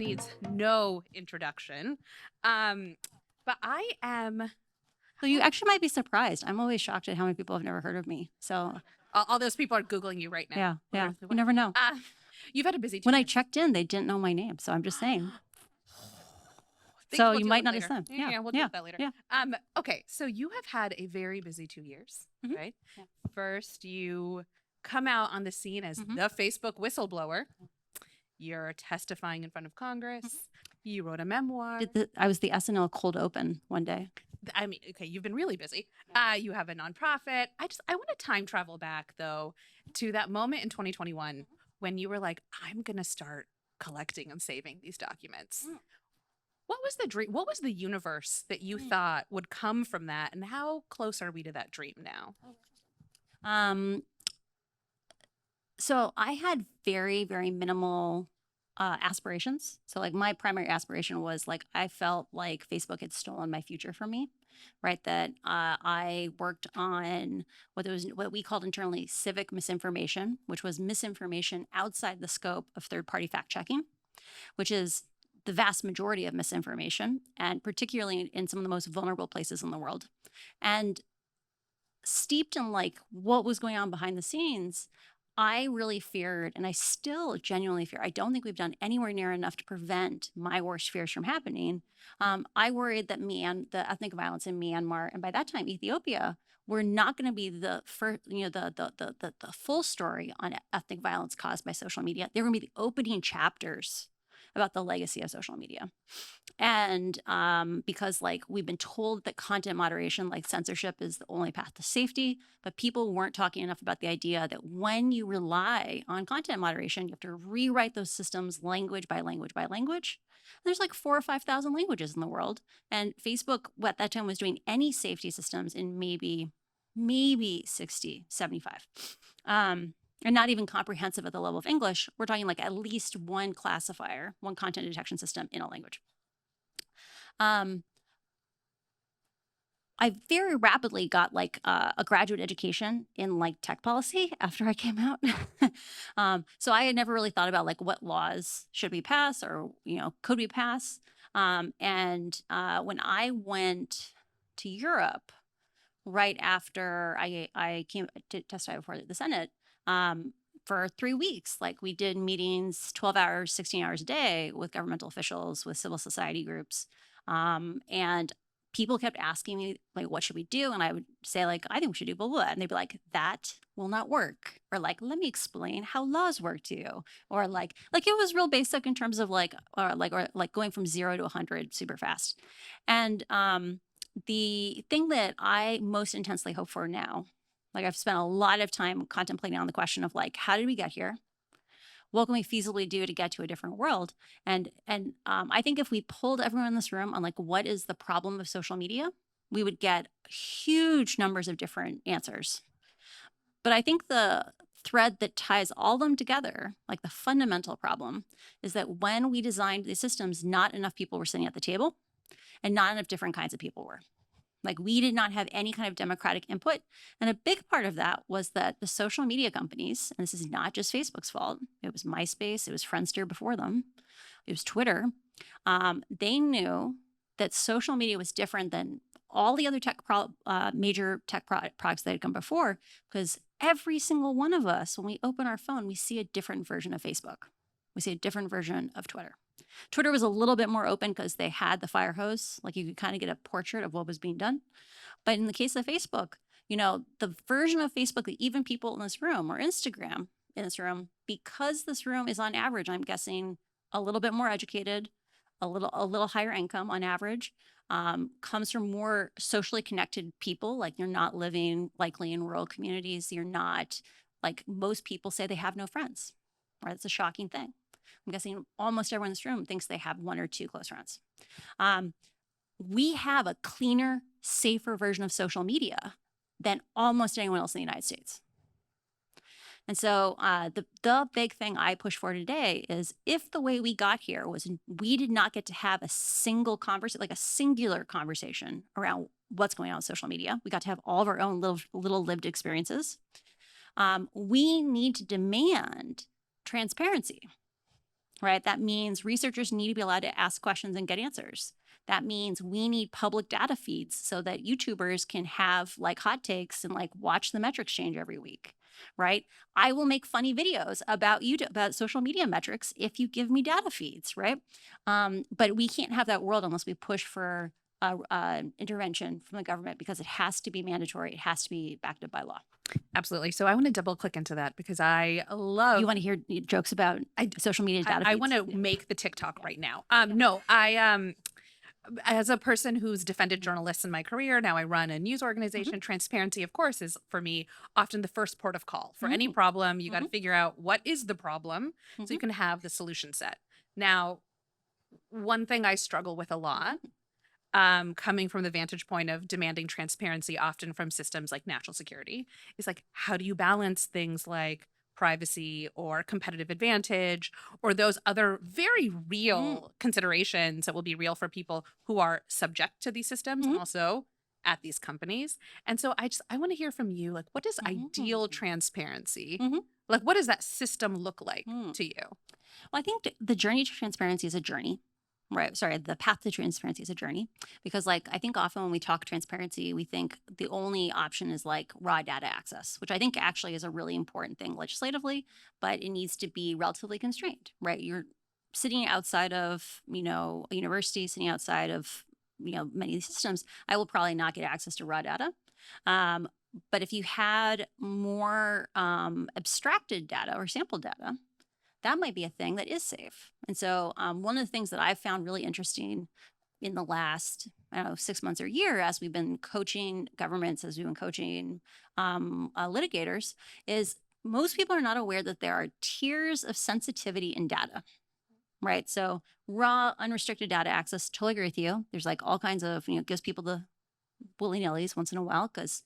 needs no introduction. But I am... So you actually might be surprised. I'm always shocked at how many people have never heard of me. So all those people are Googling you right now. yeah. You never know. You've had a busy 2 When I years. checked in, they didn't know my name. So I'm just saying. So you deal might with not later. understand. Yeah, we'll deal with that later. Yeah. Okay, so you have had a very busy 2 years, right? Yeah. First, you come out on the scene as the Facebook whistleblower. You're testifying in front of Congress. You wrote a memoir. I was the SNL cold open one day. I mean, okay, you've been really busy. You have a nonprofit. I want to time travel back, though, to that moment in 2021 when you were like, I'm going to start collecting and saving these documents. What was the dream? What was the universe that you thought would come from that? And how close are we to that dream now? So I had very, very minimal aspirations. So like my primary aspiration was like, I felt like Facebook had stolen my future from me, right? That I worked on what we called internally civic misinformation, which was misinformation outside the scope of third-party fact checking, which is the vast majority of misinformation, and particularly in some of the most vulnerable places in the world. And steeped in like what was going on behind the scenes, I really feared, and I still genuinely fear, I don't think we've done anywhere near enough to prevent my worst fears from happening. I worried that the ethnic violence in Myanmar, and by that time Ethiopia, were not going to be the first, the full story on ethnic violence caused by social media. They were going to be the opening chapters about the legacy of social media. And because like we've been told that content moderation, like censorship, is the only path to safety, but people weren't talking enough about the idea that when you rely on content moderation, you have to rewrite those systems language by language by language. There's like 4,000 or 5,000 languages in the world. And Facebook at that time was doing any safety systems in maybe 60, 75. And not even comprehensive at the level of English. We're talking like at least one classifier, one content detection system in a language. I very rapidly got like a graduate education in like tech policy after I came out. So I had never really thought about like what laws should we pass or, could we pass? And when I went to Europe right after I came to testify before the Senate, for 3 weeks, like we did meetings, 12 hours, 16 hours a day with governmental officials, with civil society groups. And people kept asking me, like, what should we do? And I would say, like, I think we should do blah, blah. And they'd be like, that will not work. Or like, let me explain how laws work to you. Or like it was real basic in terms of like going from 0 to 100 super fast. And the thing that I most intensely hope for now, like I've spent a lot of time contemplating on the question of like, how did we get here? What can we feasibly do to get to a different world? And I think if we pulled everyone in this room on like, what is the problem of social media, we would get huge numbers of different answers. But I think the thread that ties all of them together, like the fundamental problem, is that when we designed these systems, not enough people were sitting at the table and not enough different kinds of people were. Like we did not have any kind of democratic input. And a big part of that was that the social media companies, and this is not just Facebook's fault, it was MySpace, it was Friendster before them, it was Twitter, they knew that social media was different than all the other major tech products that had come before, because every single one of us, when we open our phone, we see a different version of Facebook. We see a different version of Twitter. Twitter was a little bit more open because they had the fire hose, like you could kind of get a portrait of what was being done. But in the case of Facebook, the version of Facebook that even people in this room, or Instagram in this room, because this room is on average, I'm guessing a little bit more educated, a little higher income on average, comes from more socially connected people. Like you're not living likely in rural communities. You're not, like most people say they have no friends, right? It's a shocking thing. I'm guessing almost everyone in this room thinks they have 1 or 2 close friends. We have a cleaner, safer version of social media than almost anyone else in the United States. And so the big thing I push for today is, if the way we got here was we did not get to have a single conversation, like a singular conversation around what's going on with social media, we got to have all of our own little lived experiences. We need to demand transparency. right? That means researchers need to be allowed to ask questions and get answers. That means we need public data feeds so that YouTubers can have like hot takes and like watch the metrics change every week, right? I will make funny videos about YouTube, about social media metrics if you give me data feeds, right? But we can't have that world unless we push for intervention from the government, because it has to be mandatory. It has to be backed up by law. Absolutely. So I want to double click into that because I love. You want to hear jokes about social media data feeds? I want to make the TikTok right now. No, I as a person who's defended journalists in my career, now I run a news organization. Transparency, of course, is for me often the first port of call for any problem. You got to figure out what is the problem so you can have the solution set. Now, one thing I struggle with a lot, coming from the vantage point of demanding transparency, often from systems like national security, is like, how do you balance things like privacy or competitive advantage or those other very real considerations that will be real for people who are subject to these systems and also at these companies. And so I want to hear from you, like, what is ideal transparency? Like, what does that system look like to you? Well, I think the journey to transparency is a journey. Right. Sorry. The path to transparency is a journey, because like, I think often when we talk transparency, we think the only option is like raw data access, which I think actually is a really important thing legislatively, but it needs to be relatively constrained, right? You're sitting outside of, a university, sitting outside of, many systems. I will probably not get access to raw data. But if you had more abstracted data or sample data, that might be a thing that is safe. And so one of the things that I've found really interesting in the last, 6 months or a year, as we've been coaching governments, as we've been coaching litigators, is most people are not aware that there are tiers of sensitivity in data, right? So raw, unrestricted data access, totally agree with you. There's like all kinds of, gives people the willy-nillys once in a while, because,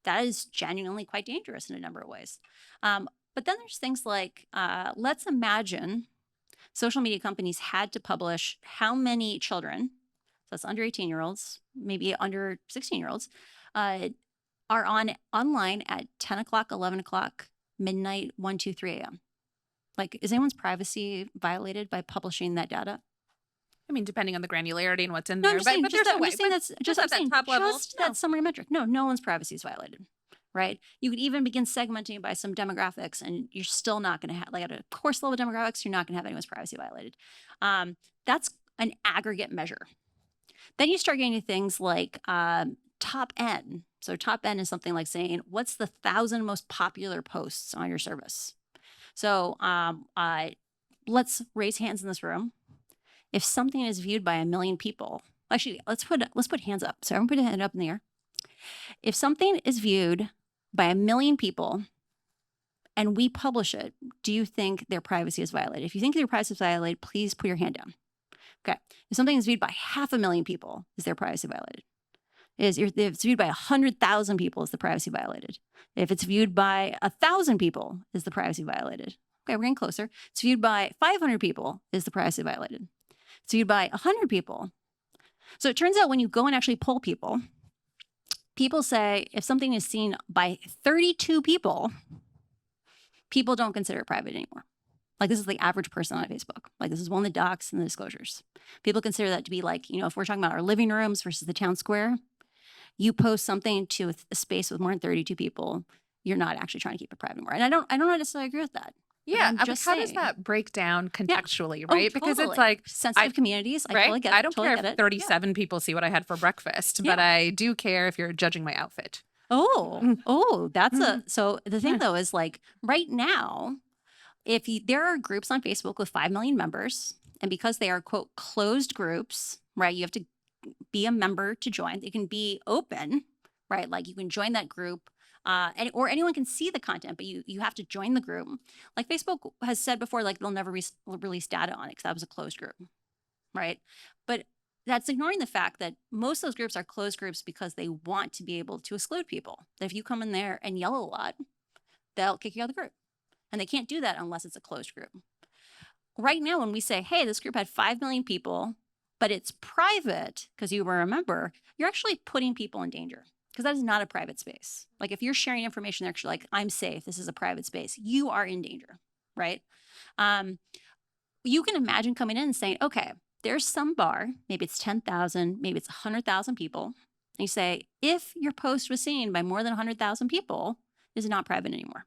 that is genuinely quite dangerous in a number of ways. But then there's things like, let's imagine social media companies had to publish how many children, so that's under 18-year-olds, maybe under 16-year-olds, are online at 10 o'clock, 11 o'clock, midnight, 1, 2, 3 a.m. Like, is anyone's privacy violated by publishing that data? I mean, depending on the granularity and what's in No, there, I'm just saying, but there's a way. I'm just saying that's just at that top level, just that summary metric. No one's privacy is violated, right? You could even begin segmenting by some demographics, and you're still not going to have, like at a course level demographics, you're not going to have anyone's privacy violated. That's an aggregate measure. Then you start getting to things like top N. So top N is something like saying, what's the 1,000 most popular posts on your service? So let's raise hands in this room. If something is viewed by 1 million people, actually, let's put hands up. So everyone put a hand up in the air. If something is viewed by 1 million people and we publish it, do you think their privacy is violated? If you think their privacy is violated, please put your hand down. Okay. If something is viewed by 500,000 people, is their privacy violated? If it's viewed by 100,000 people, is the privacy violated? If it's viewed by 1,000 people, is the privacy violated? Okay, we're getting closer. It's viewed by 500 people, is the privacy violated? It's viewed by 100 people. So it turns out when you go and actually poll people, people say if something is seen by 32 people, people don't consider it private anymore. Like, this is the average person on Facebook. Like, this is one of the docs and the disclosures. People consider that to be like, if we're talking about our living rooms versus the town square, you post something to a space with more than 32 people, you're not actually trying to keep it private anymore. And I don't necessarily agree with that. Yeah, but how does that break down contextually, right? Because it's like sensitive communities. I right? totally get it. I don't totally care if 37 people see what I had for breakfast, Yeah. but I do care if you're judging my outfit. That's so the thing though is like right now, there are groups on Facebook with 5 million members, and because they are quote closed groups, right? You have to be a member to join. They can be open, right? Like you can join that group. Or anyone can see the content, but you have to join the group. Like Facebook has said before, like they'll never release data on it because that was a closed group, right? But that's ignoring the fact that most of those groups are closed groups because they want to be able to exclude people. That if you come in there and yell a lot, they'll kick you out of the group. And they can't do that unless it's a closed group. Right now, when we say, hey, this group had 5 million people, but it's private because you were a member, you're actually putting people in danger. Because that is not a private space. Like if you're sharing information, they're actually like, I'm safe, this is a private space, you are in danger, right? you can imagine coming in and saying, okay, there's some bar, maybe it's 10,000, maybe it's 100,000 people. And you say, if your post was seen by more than 100,000 people, is it not private anymore?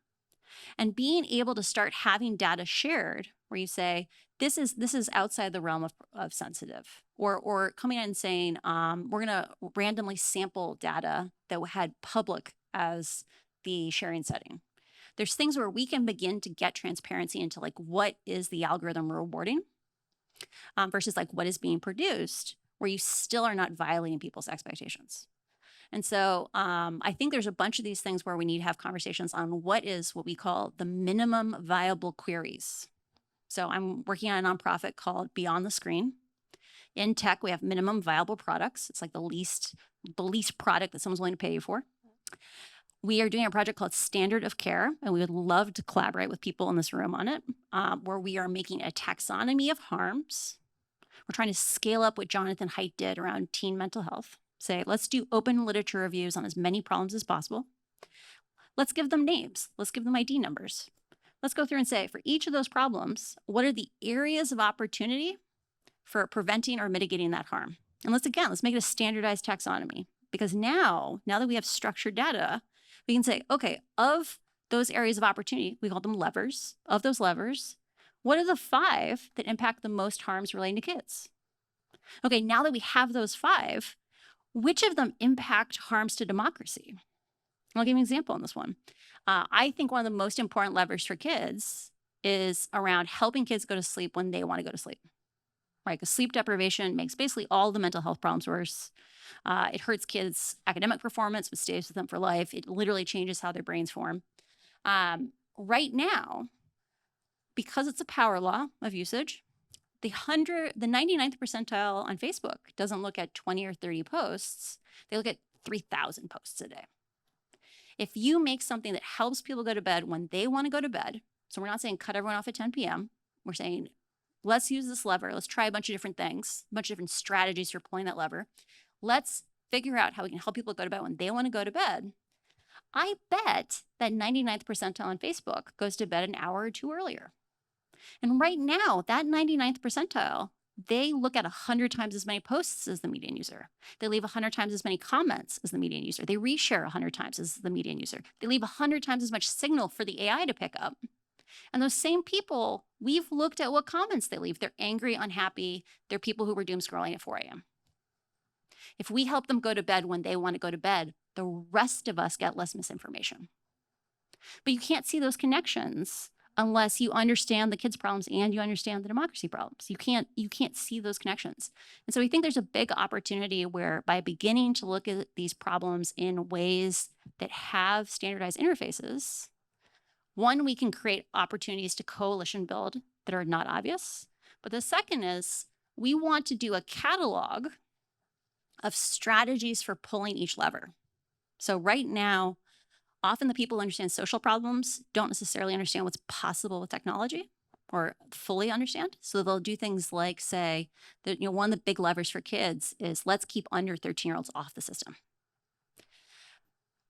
And being able to start having data shared where you say, this is outside the realm of sensitive, or coming in and saying, we're going to randomly sample data that had public as the sharing setting. There's things where we can begin to get transparency into like what is the algorithm rewarding versus like what is being produced, where you still are not violating people's expectations. And so I think there's a bunch of these things where we need to have conversations on what we call the minimum viable queries. So I'm working on a nonprofit called Beyond the Screen. In tech, we have minimum viable products. It's like the least product that someone's willing to pay you for. We are doing a project called Standard of Care, and we would love to collaborate with people in this room on it, where we are making a taxonomy of harms. We're trying to scale up what Jonathan Haidt did around teen mental health. Say, let's do open literature reviews on as many problems as possible. Let's give them names. Let's give them ID numbers. Let's go through and say, for each of those problems, what are the areas of opportunity for preventing or mitigating that harm? And let's make it a standardized taxonomy. Because now that we have structured data, we can say, okay, of those areas of opportunity, we call them levers. Of those levers, what are the 5 that impact the most harms relating to kids? Okay, now that we have those 5, which of them impact harms to democracy? I'll give you an example on this one. I think one of the most important levers for kids is around helping kids go to sleep when they want to go to sleep, right? Because sleep deprivation makes basically all the mental health problems worse. It hurts kids' academic performance, which stays with them for life. It literally changes how their brains form. Right now, because it's a power law of usage, the 99th percentile on Facebook doesn't look at 20 or 30 posts. They look at 3,000 posts a day. If you make something that helps people go to bed when they want to go to bed, so we're not saying cut everyone off at 10 p.m. We're saying, let's use this lever. Let's try a bunch of different things, a bunch of different strategies for pulling that lever. Let's figure out how we can help people go to bed when they want to go to bed. I bet that 99th percentile on Facebook goes to bed an hour or 2 earlier. And right now, that 99th percentile, they look at 100 times as many posts as the median user. They leave 100 times as many comments as the median user. They reshare 100 times as the median user. They leave 100 times as much signal for the AI to pick up. And those same people, we've looked at what comments they leave. They're angry, unhappy. They're people who were doom scrolling at 4 a.m. If we help them go to bed when they want to go to bed, the rest of us get less misinformation. But you can't see those connections unless you understand the kids' problems and you understand the democracy problems. You can't see those connections. And so we think there's a big opportunity where by beginning to look at these problems in ways that have standardized interfaces, one, we can create opportunities to coalition build that are not obvious. But the second is we want to do a catalog of strategies for pulling each lever. So right now, often the people who understand social problems don't necessarily understand what's possible with technology or fully understand. So they'll do things like say that, one of the big levers for kids is let's keep under 13-year-olds off the system.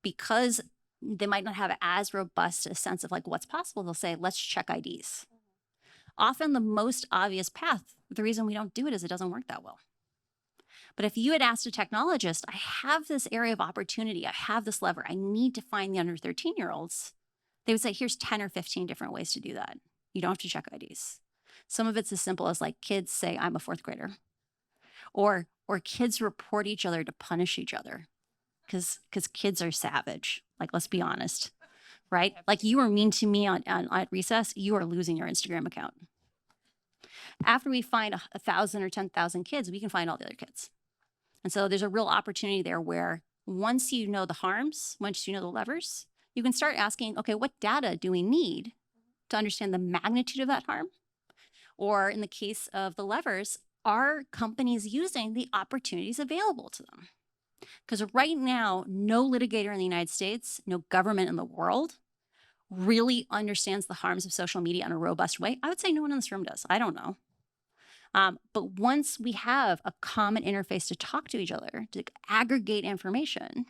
Because they might not have as robust a sense of like what's possible, they'll say, let's check IDs. Often the most obvious path, the reason we don't do it is it doesn't work that well. But if you had asked a technologist, I have this area of opportunity, I have this lever, I need to find the under 13-year-olds, they would say, here's 10 or 15 different ways to do that. You don't have to check IDs. Some of it's as simple as like kids say, I'm a 4th grader. Or kids report each other to punish each other because kids are savage. Like, let's be honest, right? Like you were mean to me at recess, you are losing your Instagram account. After we find 1,000 or 10,000 kids, we can find all the other kids. And so there's a real opportunity there where once you know the harms, once you know the levers, you can start asking, okay, what data do we need to understand the magnitude of that harm? Or in the case of the levers, are companies using the opportunities available to them? Because right now, no litigator in the United States, no government in the world really understands the harms of social media in a robust way. I would say no one in this room does. I don't know. But once we have a common interface to talk to each other, to aggregate information,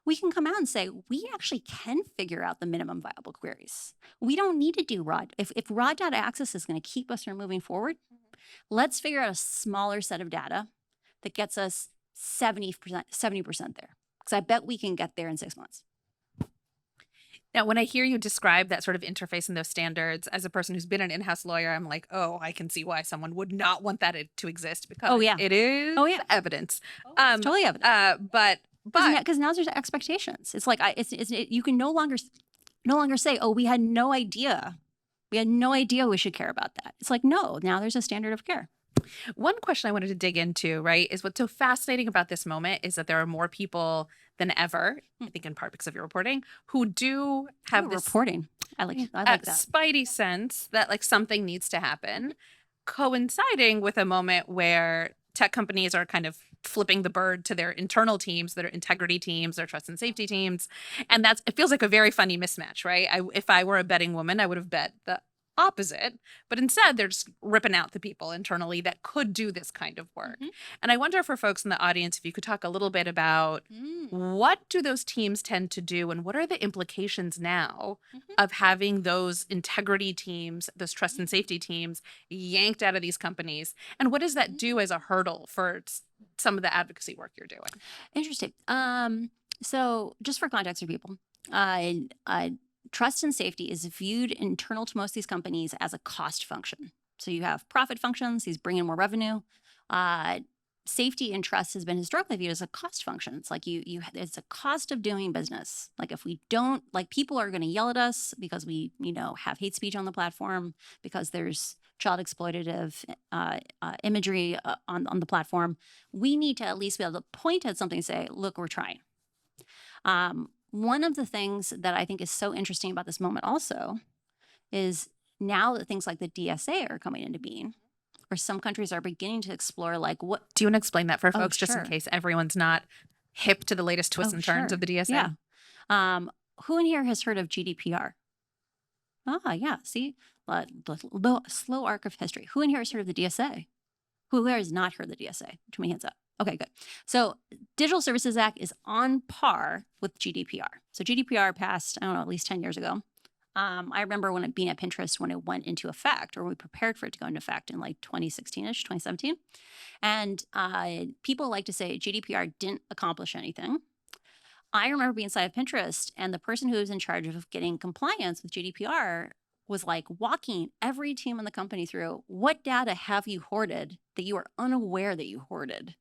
we can come out and say, we actually can figure out the minimum viable queries. We don't need to do raw. If raw data access is going to keep us from moving forward, let's figure out a smaller set of data that gets us 70% there. Because I bet we can get there in 6 months. Now, when I hear you describe that sort of interface and those standards, as a person who's been an in-house lawyer, I'm like, oh, I can see why someone would not want that to exist, because it is evidence. It's totally evidence. But because now there's expectations. It's like you can no longer say, oh, we had no idea. We had no idea we should care about that. It's like, no, now there's a standard of care. One question I wanted to dig into, right, is what's so fascinating about this moment is that there are more people than ever, I think in part because of your reporting, who do have this reporting. I like that spidey sense that like something needs to happen, coinciding with a moment where tech companies are kind of flipping the bird to their internal teams, their integrity teams, their trust and safety teams. And it feels like a very funny mismatch, right? If I were a betting woman, I would have bet the opposite, but instead they're just ripping out the people internally that could do this kind of work. And I wonder for folks in the audience, if you could talk a little bit about what do those teams tend to do, and what are the implications now of having those integrity teams, those trust and safety teams yanked out of these companies, and what does that do as a hurdle for some of the advocacy work you're doing? Interesting. So just for context for people, trust and safety is viewed internal to most of these companies as a cost function. So you have profit functions, these bring in more revenue. Safety and trust has been historically viewed as a cost function. It's like it's a cost of doing business. Like if we don't, like people are going to yell at us because we, have hate speech on the platform, because there's child exploitative imagery on the platform. We need to at least be able to point at something and say, look, we're trying. One of the things that I think is so interesting about this moment also is now that things like the DSA are coming into being, or some countries are beginning to explore like what. Do you want to explain that for folks just in case everyone's not hip to the latest twists and turns of the DSA? Yeah. Who in here has heard of GDPR? Yeah. See, the slow arc of history. Who in here has heard of the DSA? Who has not heard of the DSA? Put my hands up. Okay, good. So Digital Services Act is on par with GDPR. So GDPR passed, I don't know, at least 10 years ago. I remember being at Pinterest when it went into effect, or we prepared for it to go into effect in like 2016-ish, 2017. And people like to say GDPR didn't accomplish anything. I remember being inside of Pinterest, and the person who was in charge of getting compliance with GDPR was like walking every team in the company through, what data have you hoarded that you are unaware that you hoarded?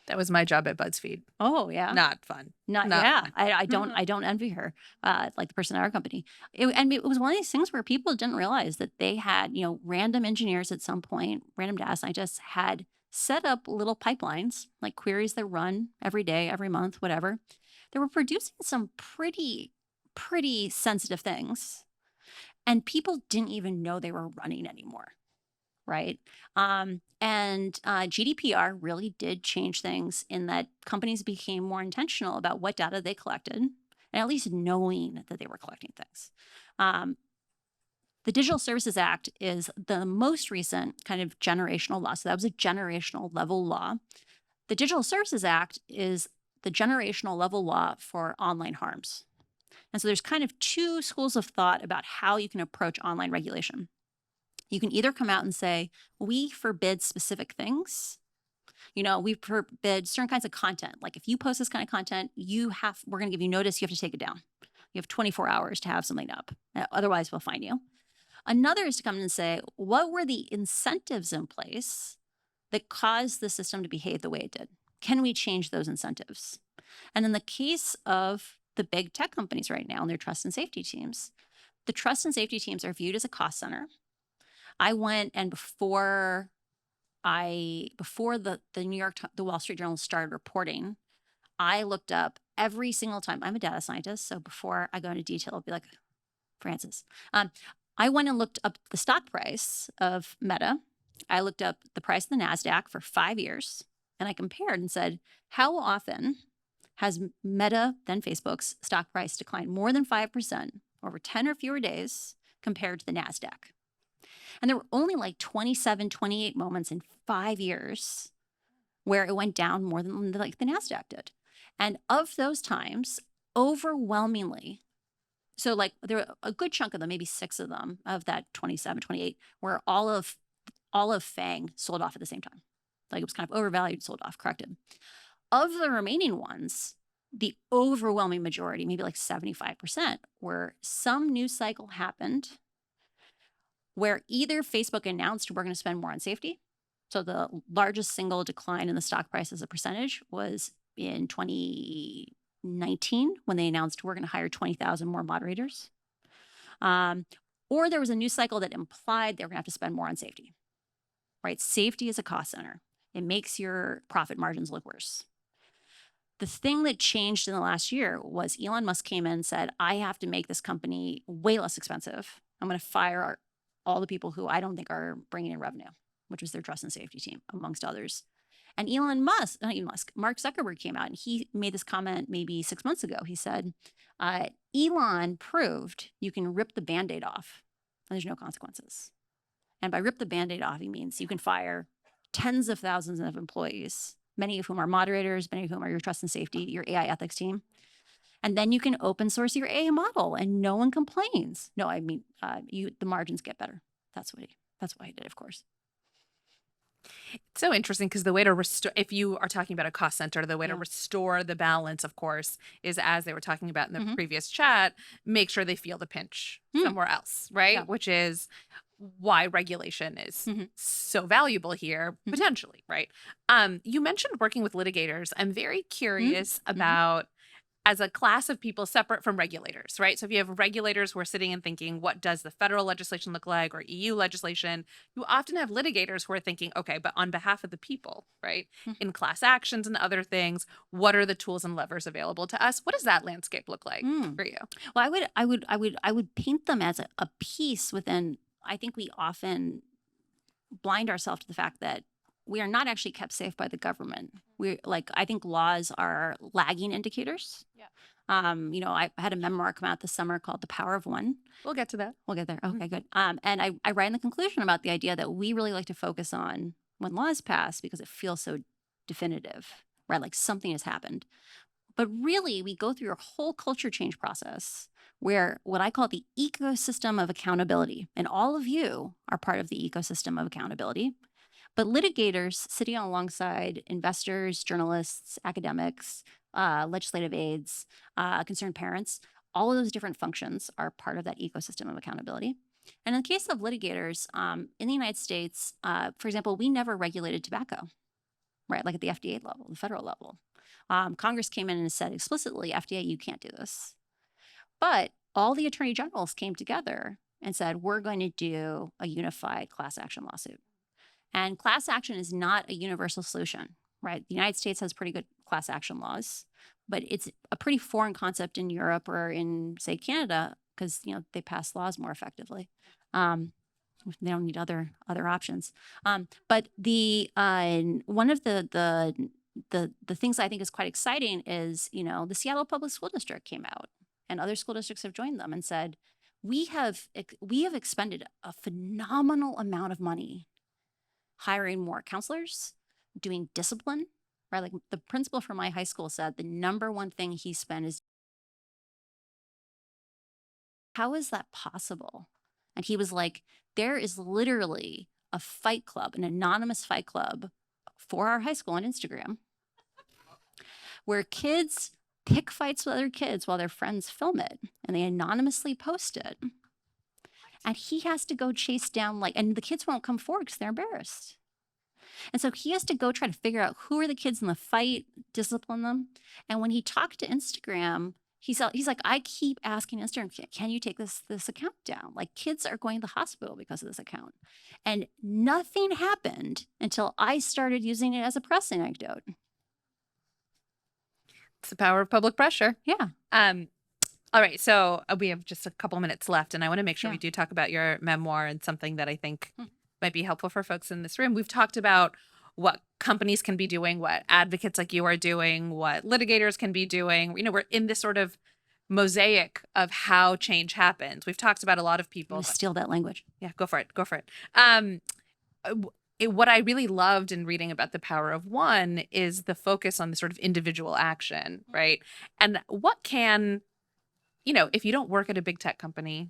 That was my job at BuzzFeed. Oh yeah, not fun. Fun. I don't envy her. Like the person at our company, it was one of these things where people didn't realize that they had, random engineers at some point, random data scientists had set up little pipelines, like queries that run every day, every month, whatever. They were producing some pretty sensitive things, and people didn't even know they were running anymore. Right. And GDPR really did change things in that companies became more intentional about what data they collected, and at least knowing that they were collecting things. The Digital Services Act is the most recent kind of generational law. So that was a generational level law. The Digital Services Act is the generational level law for online harms. And so there's kind of two schools of thought about how you can approach online regulation. You can either come out and say, we forbid specific things. We forbid certain kinds of content. Like if you post this kind of content, we're going to give you notice, you have to take it down. You have 24 hours to have something up. Otherwise, we'll fine you. Another is to come in and say, what were the incentives in place that caused the system to behave the way it did? Can we change those incentives? And in the case of the big tech companies right now and their trust and safety teams, the trust and safety teams are viewed as a cost center. I went, and before the the Wall Street Journal started reporting, I looked up every single time. I'm a data scientist, so before I go into detail, I'll be like, Francis. I went and looked up the stock price of Meta. I looked up the price of the NASDAQ for 5 years, and I compared and said, how often has Meta, then Facebook's stock price declined more than 5% over 10 or fewer days compared to the NASDAQ? And there were only like 27, 28 moments in 5 years where it went down more than like the NASDAQ did. And of those times, overwhelmingly, so like there were a good chunk of them, maybe 6 of them of that 27, 28, where all of FANG sold off at the same time. Like it was kind of overvalued, sold off, corrected. Of the remaining ones, the overwhelming majority, maybe like 75%, where some news cycle happened where either Facebook announced we're going to spend more on safety. So the largest single decline in the stock price as a percentage was in 2019 when they announced we're going to hire 20,000 more moderators. Or there was a news cycle that implied they were going to have to spend more on safety, right? Safety is a cost center. It makes your profit margins look worse. The thing that changed in the last year was Elon Musk came in and said, I have to make this company way less expensive. I'm going to fire all the people who I don't think are bringing in revenue, which was their trust and safety team, amongst others. And Mark Zuckerberg came out and he made this comment maybe 6 months ago. He said, Elon proved you can rip the Band-Aid off and there's no consequences. And by rip the Band-Aid off, he means you can fire tens of thousands of employees, many of whom are moderators, many of whom are your trust and safety, your AI ethics team. And then you can open source your AI model and no one complains. No, I mean, the margins get better. That's why he did, of course. It's so interesting because the way to restore, if you are talking about a cost center, the way to restore the balance, of course, is as they were talking about in the previous chat, make sure they feel the pinch somewhere else, right? Yeah. Which is why regulation is so valuable here, potentially, right? You mentioned working with litigators. I'm very curious about, as a class of people separate from regulators, right? So if you have regulators who are sitting and thinking, what does the federal legislation look like, or EU legislation, you often have litigators who are thinking, okay, but on behalf of the people, right? In class actions and other things, what are the tools and levers available to us? What does that landscape look like for you? Well, I would paint them as a piece within. I think we often blind ourselves to the fact that we are not actually kept safe by the government. I think laws are lagging indicators. Yeah. I had a memoir come out this summer called The Power of One. We'll get to that. We'll get there. Okay, good. And I write in the conclusion about the idea that we really like to focus on when laws pass because it feels so definitive, right? Like something has happened. But really, we go through a whole culture change process where what I call the ecosystem of accountability, and all of you are part of the ecosystem of accountability. But litigators sitting alongside investors, journalists, academics, legislative aides, concerned parents, all of those different functions are part of that ecosystem of accountability. And in the case of litigators, in the United States, for example, we never regulated tobacco, right? Like at the FDA level, the federal level. Congress came in and said explicitly, FDA, you can't do this. But all the attorney generals came together and said, we're going to do a unified class action lawsuit. And class action is not a universal solution, right? The United States has pretty good class action laws, but it's a pretty foreign concept in Europe or in, say, Canada, because they pass laws more effectively. They don't need other options. But the one of the things I think is quite exciting is the Seattle Public School District came out, and other school districts have joined them and said, we have expended a phenomenal amount of money hiring more counselors, doing discipline, right? Like the principal from my high school said the number one thing he spent is, how is that possible? And he was like, there is literally a fight club, an anonymous fight club for our high school on Instagram, where kids pick fights with other kids while their friends film it and they anonymously post it. And he has to go chase down and the kids won't come forward because they're embarrassed. And so he has to go try to figure out who are the kids in the fight, discipline them. And when he talked to Instagram, he's like, I keep asking Instagram, can you take this account down? Like kids are going to the hospital because of this account. And nothing happened until I started using it as a press anecdote. It's the power of public pressure. Yeah. All right. So we have just a couple minutes left, and I want to make sure we do talk about your memoir and something that I think might be helpful for folks in this room. We've talked about what companies can be doing, what advocates like you are doing, what litigators can be doing. We're in this sort of mosaic of how change happens. We've talked about a lot of people. I'm gonna steal that language. Yeah, go for it. Go for it. what I really loved in reading about the power of one is the focus on the sort of individual action, right? And what can, if you don't work at a big tech company,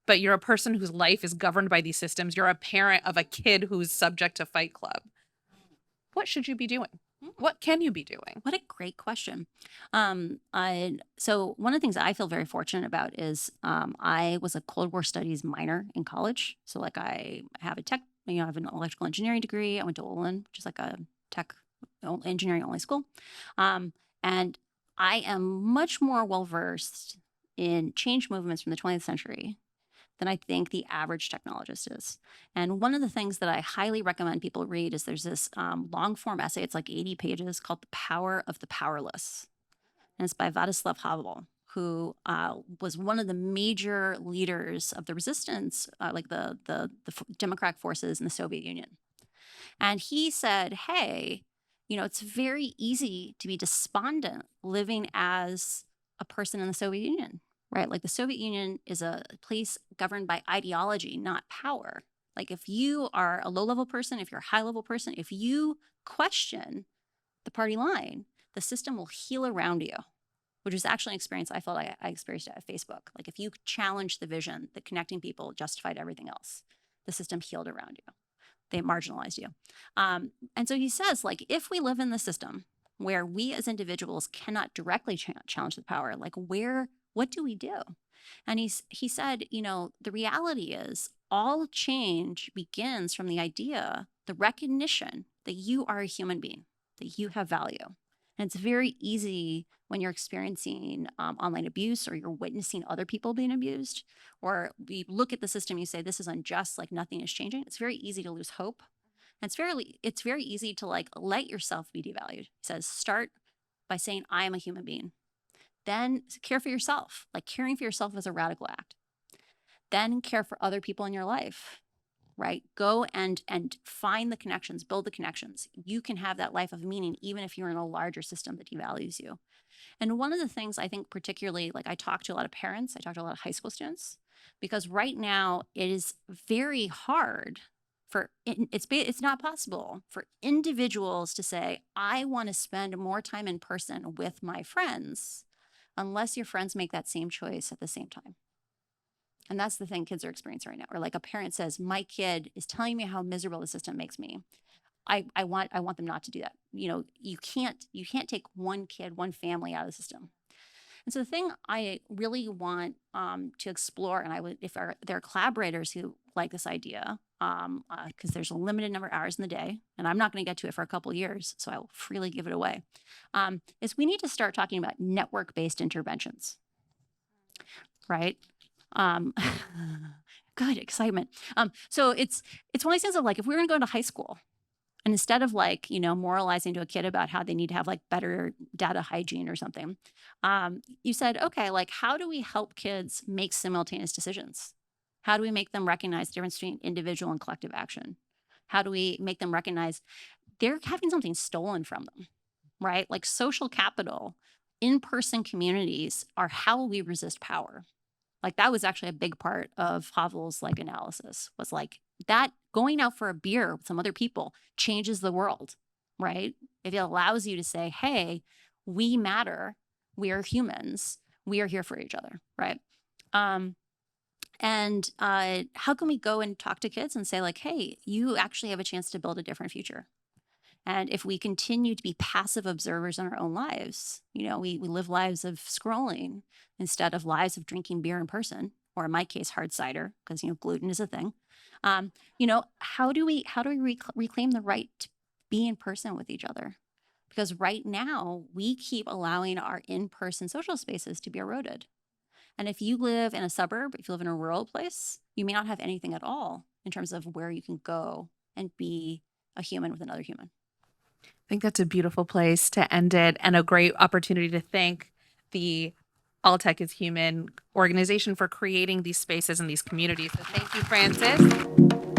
but you're a person whose life is governed by these systems, you're a parent of a kid who's subject to Fight Club, what should you be doing? What can you be doing? What a great question. So one of the things I feel very fortunate about is I was a Cold War Studies minor in college. So like I have a tech, I have an electrical engineering degree. I went to Olin, which is like a tech engineering only school. And I am much more well versed in change movements from the 20th century than I think the average technologist is. And one of the things that I highly recommend people read is there's this long form essay, it's like 80 pages, called The Power of the Powerless. And it's by Václav Havel, who was one of the major leaders of the resistance, like the democratic forces in the Soviet Union. And he said, hey, it's very easy to be despondent living as a person in the Soviet Union, right? Like the Soviet Union is a place governed by ideology, not power. Like if you are a low-level person, if you're a high-level person, if you question the party line, the system will heal around you, which is actually an experience I felt I experienced at Facebook. Like if you challenged the vision that connecting people justified everything else, the system healed around you. They marginalized you. And so he says, like, if we live in the system where we as individuals cannot directly challenge the power, like what do we do? And he said, the reality is all change begins from the idea, the recognition that you are a human being, that you have value. And it's very easy when you're experiencing online abuse or you're witnessing other people being abused, or you look at the system, you say, this is unjust, like nothing is changing. It's very easy to lose hope. And it's very easy to like let yourself be devalued. He says, start by saying, I am a human being. Then care for yourself. Like caring for yourself is a radical act. Then care for other people in your life, right? Go and find the connections, build the connections. You can have that life of meaning, even if you're in a larger system that devalues you. And one of the things I think particularly, like I talk to a lot of parents, I talk to a lot of high school students, because right now it is very hard it's not possible for individuals to say, I want to spend more time in person with my friends, unless your friends make that same choice at the same time. And that's the thing kids are experiencing right now. Or like a parent says, my kid is telling me how miserable the system makes me. I want them not to do that. You can't take one kid, one family out of the system. And so the thing I really want to explore, and if there are collaborators who like this idea, because there's a limited number of hours in the day, and I'm not going to get to it for a couple of years, so I will freely give it away, is we need to start talking about network-based interventions, right? Good excitement. So it's one of these things of like, if we were going to go into high school, and instead of like, moralizing to a kid about how they need to have like better data hygiene or something, you said, okay, like how do we help kids make simultaneous decisions? How do we make them recognize the difference between individual and collective action? How do we make them recognize they're having something stolen from them, right? Like social capital, in-person communities are how we resist power. Like that was actually a big part of Havel's like analysis, was like that going out for a beer with some other people changes the world, right? If it allows you to say, hey, we matter, we are humans, we are here for each other, right? And how can we go and talk to kids and say like, hey, you actually have a chance to build a different future? And if we continue to be passive observers in our own lives, we live lives of scrolling instead of lives of drinking beer in person, or in my case, hard cider, because, gluten is a thing. How do we reclaim the right to be in person with each other? Because right now we keep allowing our in-person social spaces to be eroded. And if you live in a suburb, if you live in a rural place, you may not have anything at all in terms of where you can go and be a human with another human. I think that's a beautiful place to end it, and a great opportunity to thank the All Tech is Human organization for creating these spaces and these communities. So thank you, Francis.